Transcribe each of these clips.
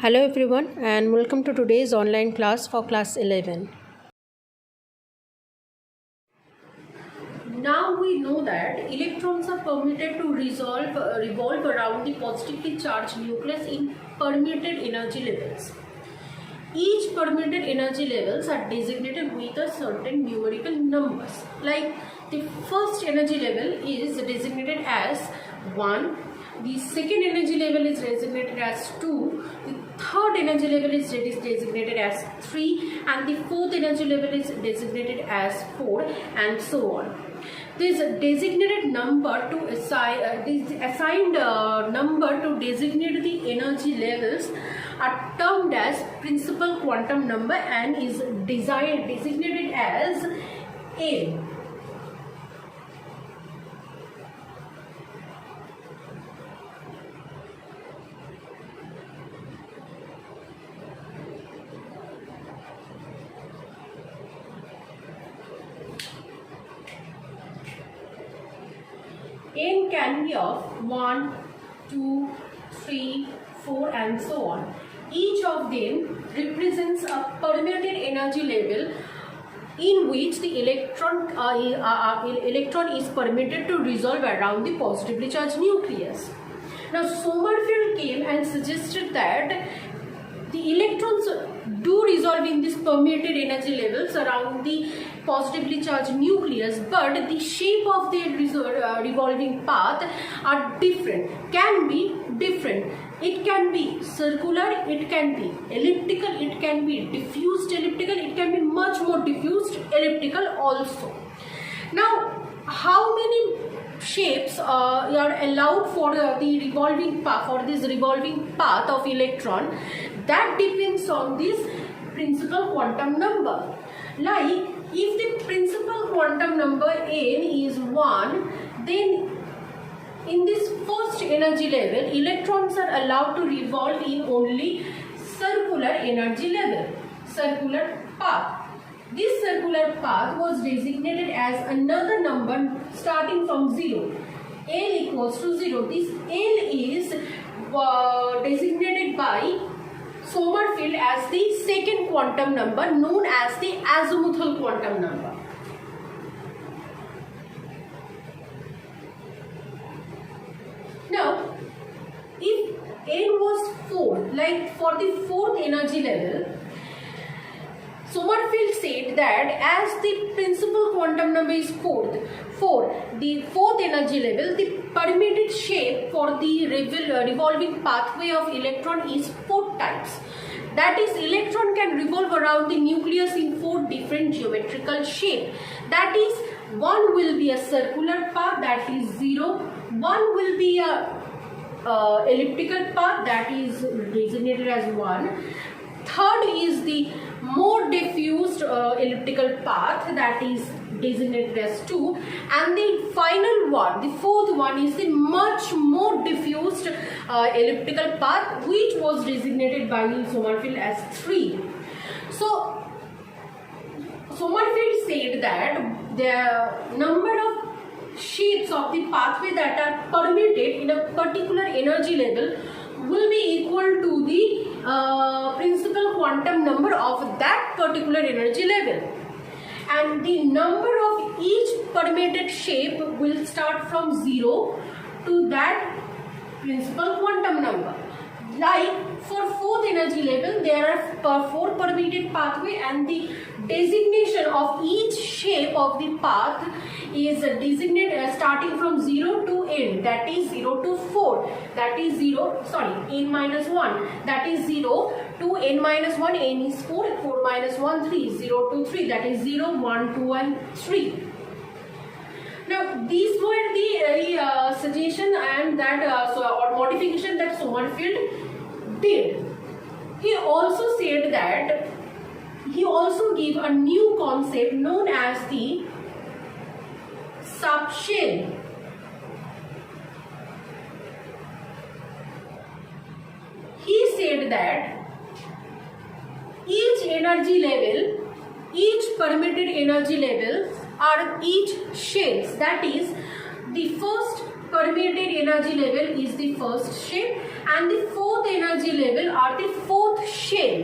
Hello everyone and welcome to today's online class for class 11. Now we know that electrons are permitted to revolve around the positively charged nucleus in permitted energy levels. Each permitted energy levels are designated with a certain numerical numbers. Like the first energy level is designated as 1, the second energy level is designated as 2, the third energy level is designated as 3, and the fourth energy level is designated as 4, and so on. This designated number to assigned number to designate the energy levels are termed as principal quantum number and is designated as N. N can be of 1, 2, 3, 4 and so on. Each of them represents a permitted energy level in which the electron is permitted to resolve around the positively charged nucleus. Now Sommerfeld came and suggested that the electrons do resolve in these permitted energy levels around the positively charged nucleus, but the shape of their revolving path are different, can be different. It can be circular, it can be elliptical, it can be diffused elliptical, it can be much more diffused elliptical also. Now, how many shapes are allowed for the revolving path, for this revolving path of electron? That depends on this principal quantum number. Like, if the principal quantum number n is 1, then in this first energy level, electrons are allowed to revolve in only circular energy level, circular path. This circular path was designated as another number starting from 0. L equals to 0. This L is designated by Sommerfeld as the second quantum number known as the azimuthal quantum number. Now, if n was 4, like for the fourth energy level, Sommerfeld said that as the principal quantum number is 4, the fourth energy level, the permitted shape for the revolving pathway of electron is 4 types. That is, electron can revolve around the nucleus in 4 different geometrical shapes. That is, one will be a circular path, that is 0. One will be a elliptical path, that is designated as 1. Third is the more diffused elliptical path, that is designated as 2, and the final one, the fourth one, is the much more diffused elliptical path, which was designated by Sommerfeld as 3. So Sommerfeld said that the number of shapes of the pathway that are permitted in a particular energy level will be equal to the principal quantum number of that particular energy level, and the number of each permitted shape will start from 0 to that principal quantum number. Like for fourth energy level, there are 4 permitted pathway, and the designation of each shape of the path is designated starting from 0 to n, that is 0 to 4, that is n minus 1, that is 0 to n minus 1, n is 4, 4 minus 1, 3, 0 to 3, that is 0, 1, 2 and 3. Now these were the suggestion and that or modification that Sommerfeld did. He also said that he also gave a new concept known as the subshell. He said that each energy level, each permitted energy levels are each shells. That is, the first permitted energy level is the first shape, and the fourth energy level are the 4 shell.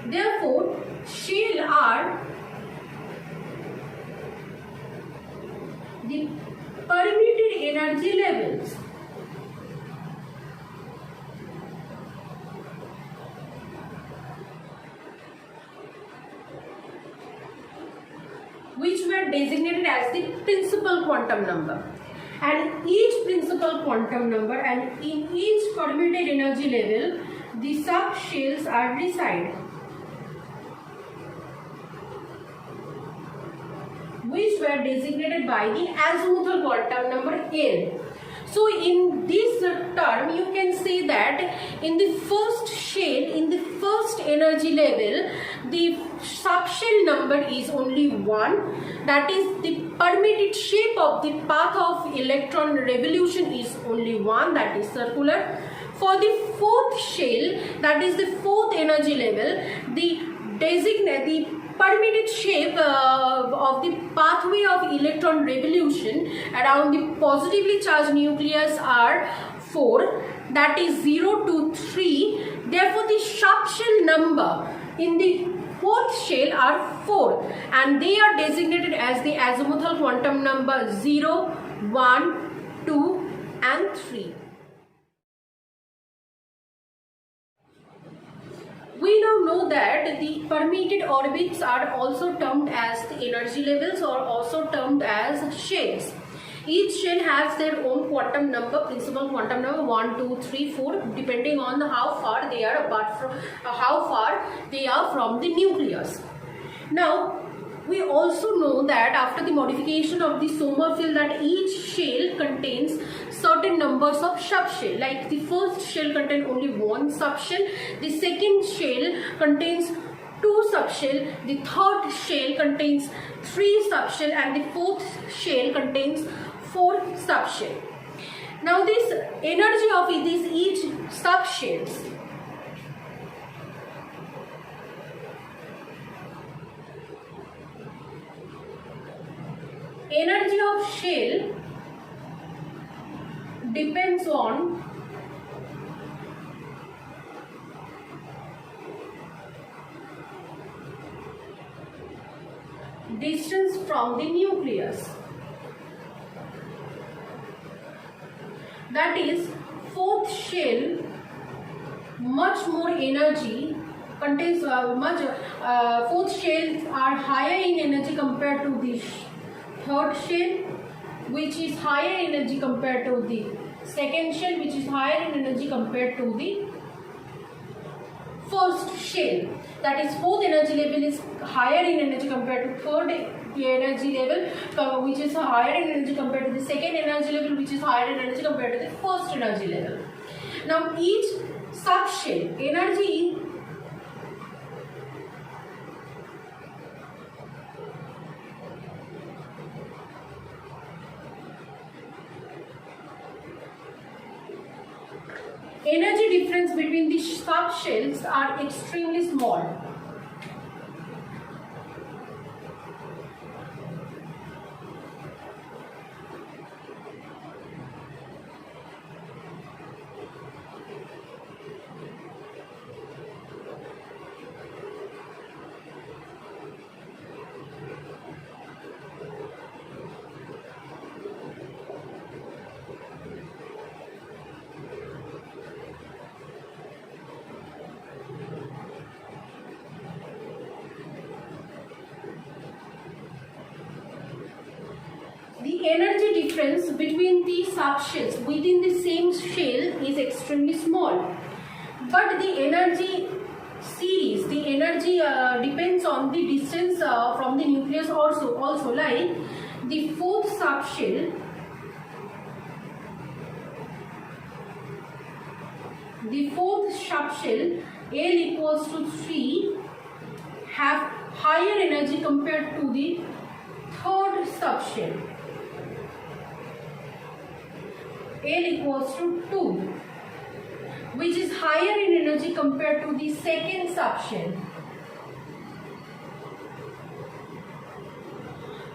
Therefore, shell are the permitted energy levels. Which were designated as the principal quantum number. And each principal quantum number and in each permitted energy level, the subshells are reside, which were designated by the azimuthal quantum number L. So in this term, you can say that in the first shell, in the first energy level, the subshell number is only 1. That is, the permitted shape of the path of electron revolution is only 1, that is circular. For the fourth shell, that is the fourth energy level, the permitted shape of the pathway of electron revolution around the positively charged nucleus are 4, that is 0 to 3. Therefore, the subshell number in the fourth shell are 4 and they are designated as the azimuthal quantum number 0, 1, 2 and 3. We now know that the permitted orbits are also termed as the energy levels or also termed as shells. Each shell has their own quantum number, principal quantum number 1, 2, 3, 4, depending on how far they are from the nucleus. Now, we also know that after the modification of the Sommerfeld, that each shell contains certain numbers of subshell. Like the first shell contains only one subshell, the second shell contains 2 subshell, the third shell contains 3 subshell, and the fourth shell contains 4 subshell. Now this energy of each subshells energy of shell depends on distance from the nucleus. That is, fourth shell much more energy contains fourth shells are higher in energy compared to the third shell, which is higher energy compared to the second shell, which is higher in energy compared to the first shell. That is, fourth energy level is higher in energy compared to third energy level, which is higher in energy compared to the second energy level, which is higher in energy compared to the first energy level. Now each subshell energy difference between the subshells are extremely small. The energy difference between the subshells within the same shell is extremely small, but the energy series, the energy depends on the distance from the nucleus also like the fourth subshell, L equals to 3 have higher energy compared to the third subshell, L equals to 2, which is higher in energy compared to the second subshell,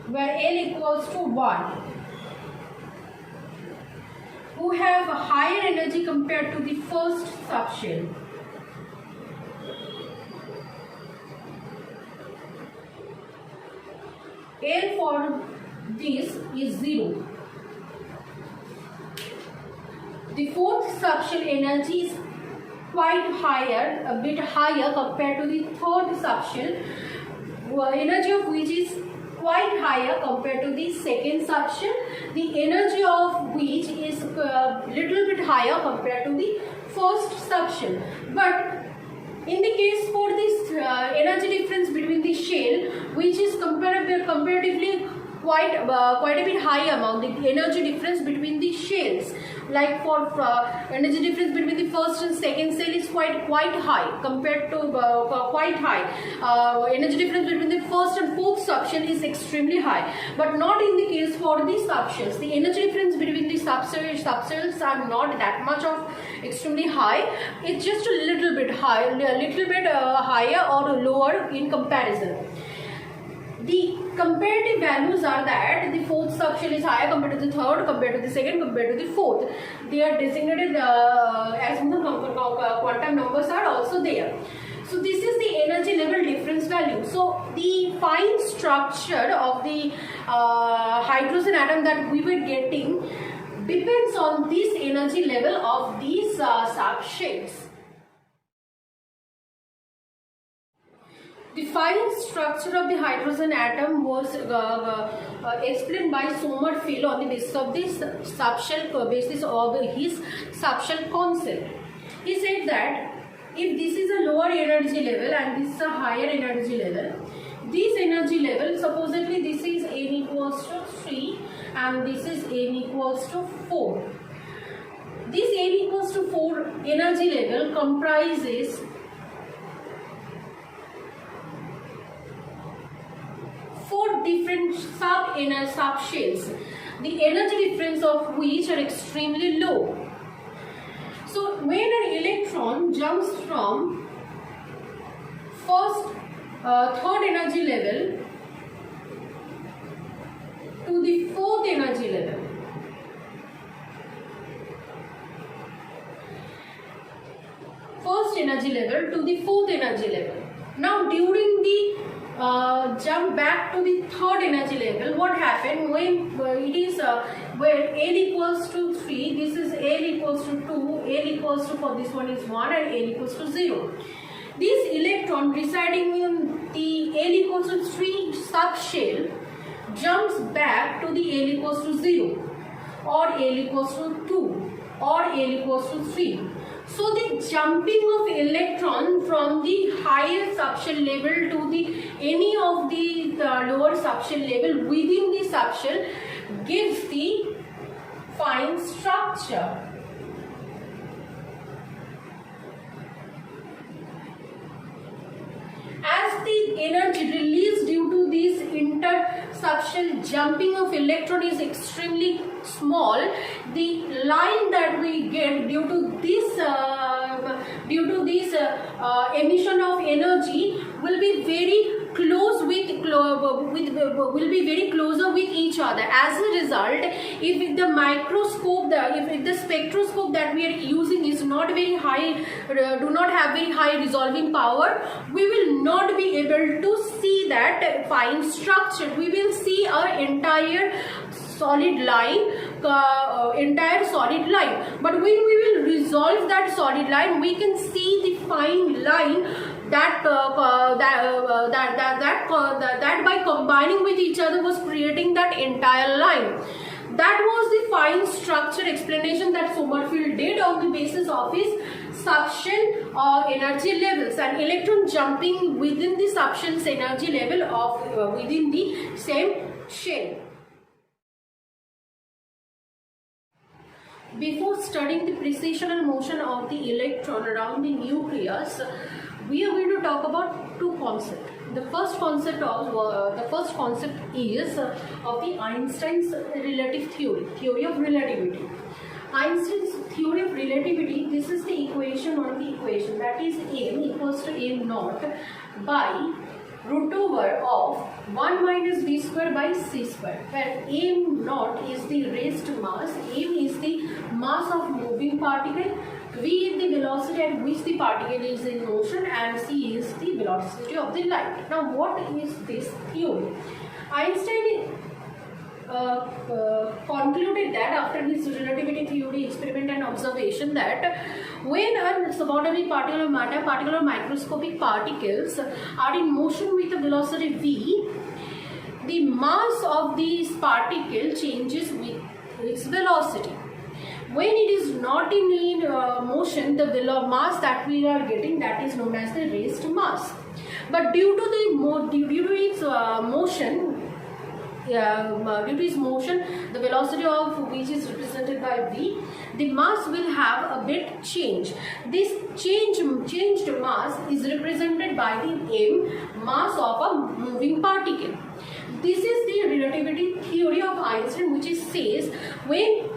where L equals to 1, who have a higher energy compared to the first subshell, L for this is 0. The fourth subshell energy is quite higher, a bit higher compared to the third subshell, energy of which is quite higher compared to the second subshell, the energy of which is little bit higher compared to the first subshell. But in the case for this energy difference between the shell, which is comparatively quite a bit high amount, the energy difference between the shells, like for energy difference between the first and second cell is quite high compared to quite high. Energy difference between the first and fourth subshell is extremely high, but not in the case for the subshells. The energy difference between the subshells are not that much of extremely high. It's just a little bit high, a little bit higher or lower in comparison. The comparative values are that the fourth subshell is higher compared to the third, compared to the second, compared to the fourth. They are designated as quantum numbers are also there. So this is the energy level difference value. So the fine structure of the hydrogen atom that we were getting depends on this energy level of these subshells. The fine structure of the hydrogen atom was explained by Sommerfeld on the basis of this basis of his subshell concept. He said that if this is a lower energy level and this is a higher energy level, this energy level, supposedly this is n equals to 3 and this is n equals to 4. This n equals to 4 energy level comprises 4 different subshells, the energy difference of which are extremely low. So when an electron jumps from third energy level to the fourth energy level, first energy level to the fourth energy level. Now during the jump back to the third energy level, what happened when it is where L equals to 3, this is L equals to 2, L equals to, for this one is 1 and L equals to 0. This electron residing in the L equals to 3 subshell jumps back to the L equals to 0 or L equals to 2 or L equals to 3. So the jumping of electron from the higher subshell level to the any of the lower subshell level within the subshell gives the fine structure. As the energy released due to this inter-subshell jumping of electron is extremely small, the line that we get due to this emission of energy will be very close will be very closer with each other. As a result, if the microscope, if the spectroscope that we are using is not very high, do not have very high resolving power, we will not be able to see that fine structure. We will see our entire solid line, but when we will resolve that solid line, we can see the fine line that by combining with each other was creating that entire line. That was the fine structure explanation that Sommerfeld did on the basis of his subshell energy levels and electron jumping within the subshell's energy level of within the same shell. Before studying the precessional motion of the electron around the nucleus, we are going to talk about two concepts. The first concept is of the Einstein's relative theory of relativity. Einstein's theory of relativity, this is the equation or the equation, that is m equals to m naught by root over of 1 minus v square by c square, where m naught is the raised mass, m is the mass of moving particle, v is the velocity at which the particle is in motion, and c is the velocity of the light. Now what is this theory? Einstein concluded that after his relativity theory experiment and observation that when a subatomic particle of matter, particle or microscopic particles are in motion with a velocity v, the mass of this particle changes with its velocity. When it is not in motion, the mass that we are getting, that is known as the raised mass. But due to its motion, the velocity of which is represented by v, the mass will have a bit change. This changed mass is represented by the m, mass of a moving particle. This is the relativity theory of Einstein, which says when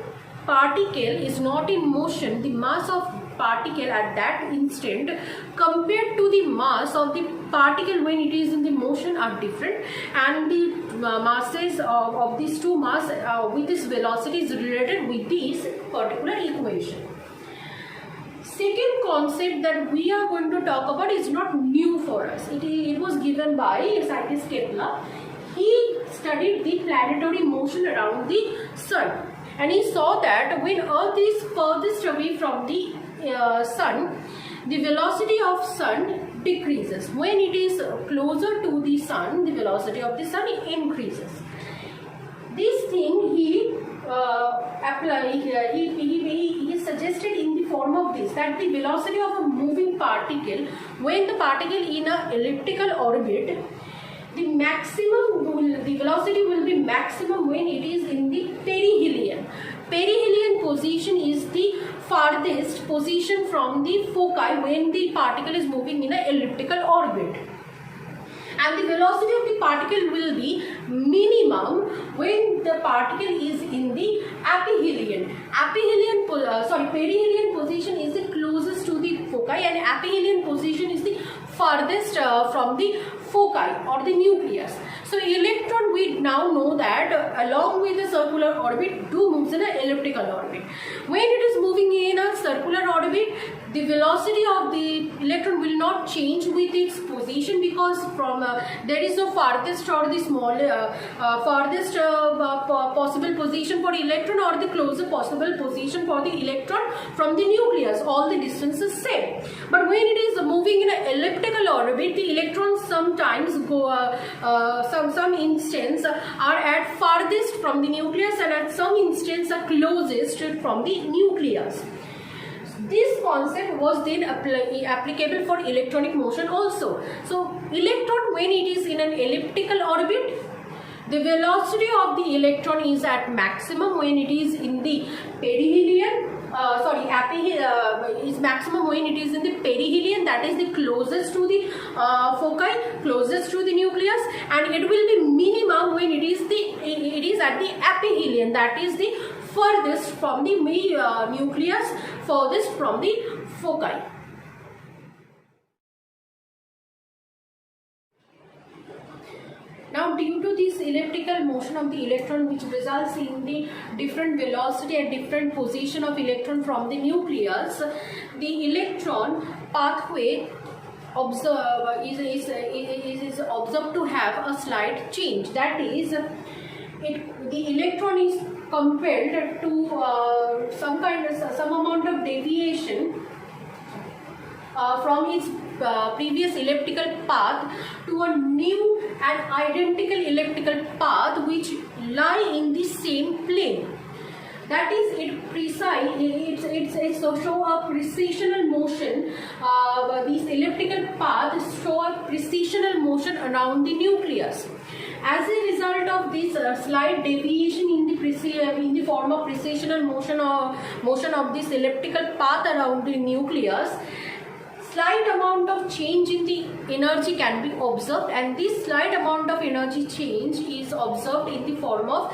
particle is not in motion, the mass of particle at that instant compared to the mass of the particle when it is in the motion are different, and the masses of these two mass with this velocity is related with this particular equation. Second concept that we are going to talk about is not new for us. It was given by scientist Kepler. He studied the planetary motion around the sun, and he saw that when Earth is furthest away from the sun, the velocity of sun decreases. When it is closer to the sun, the velocity of the sun increases. This thing he suggested in the form of this, that the velocity of a moving particle, when the particle in an elliptical orbit, the velocity will be maximum when it is in the perihelion. Perihelion position is the farthest position from the foci when the particle is moving in an elliptical orbit. And the velocity of the particle will be minimum when the particle is in the aphelion. Perihelion position is the closest to the foci, and aphelion position is the farthest from the foci or the nucleus. So electron, we now know that along with the circular orbit moves in an elliptical orbit. When it is moving in a circular orbit, the velocity of the electron will not change with its position, because from there is no farthest or the farthest possible position for electron or the closer possible position for the electron from the nucleus. All the distance is same. But when it is moving in an elliptical orbit, the electrons sometimes go some instance are at farthest from the nucleus, and at some instance are closest from the nucleus. This concept was then applicable for electronic motion also. So electron, when it is in an elliptical orbit, the velocity of the electron is at maximum when it is in the perihelion. Is maximum when it is in the perihelion, that is the closest to the foci, closest to the nucleus, and it will be minimum when it is at the aphelion, that is the furthest from the nucleus, furthest from the foci. Now, due to this elliptical motion of the electron, which results in the different velocity and different position of electron from the nucleus, the electron pathway is observed to have a slight change. That is, the electron is compelled to some amount of deviation from its previous elliptical path to a new and identical elliptical path which lie in the same plane. That is, it show a precessional motion. These elliptical paths show a precessional motion around the nucleus. As a result of this slight deviation in the form of precessional motion of this elliptical path around the nucleus, slight amount of change in the energy can be observed, and this slight amount of energy change is observed in the form of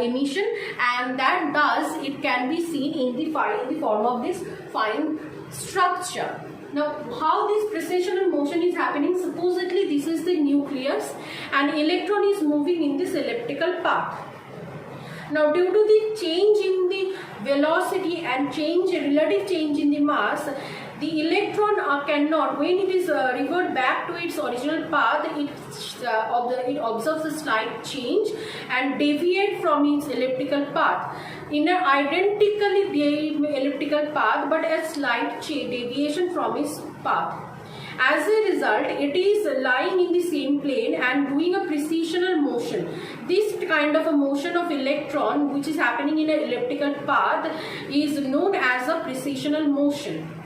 emission, and that thus it can be seen in the form of this fine structure. Now, how this precessional motion is happening? Supposedly this is the nucleus and electron is moving in this elliptical path. Now, due to the change in the velocity and relative change in the mass, the electron cannot, when it is revert back to its original path, it observes a slight change and deviate from its elliptical path in an identically elliptical path, but a slight deviation from its path. As a result, it is lying in the same plane and doing a precessional motion. This kind of a motion of electron, which is happening in an elliptical path, is known as a precessional motion.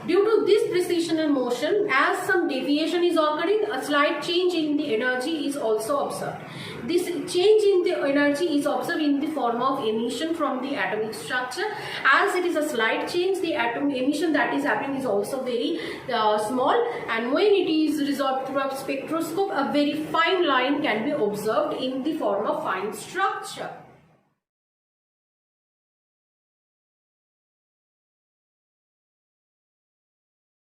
Due to this precessional motion, as some deviation is occurring, a slight change in the energy is also observed. This change in the energy is observed in the form of emission from the atomic structure. As it is a slight change, the atom emission that is happening is also very small, and when it is resolved through a spectroscope, a very fine line can be observed in the form of fine structure.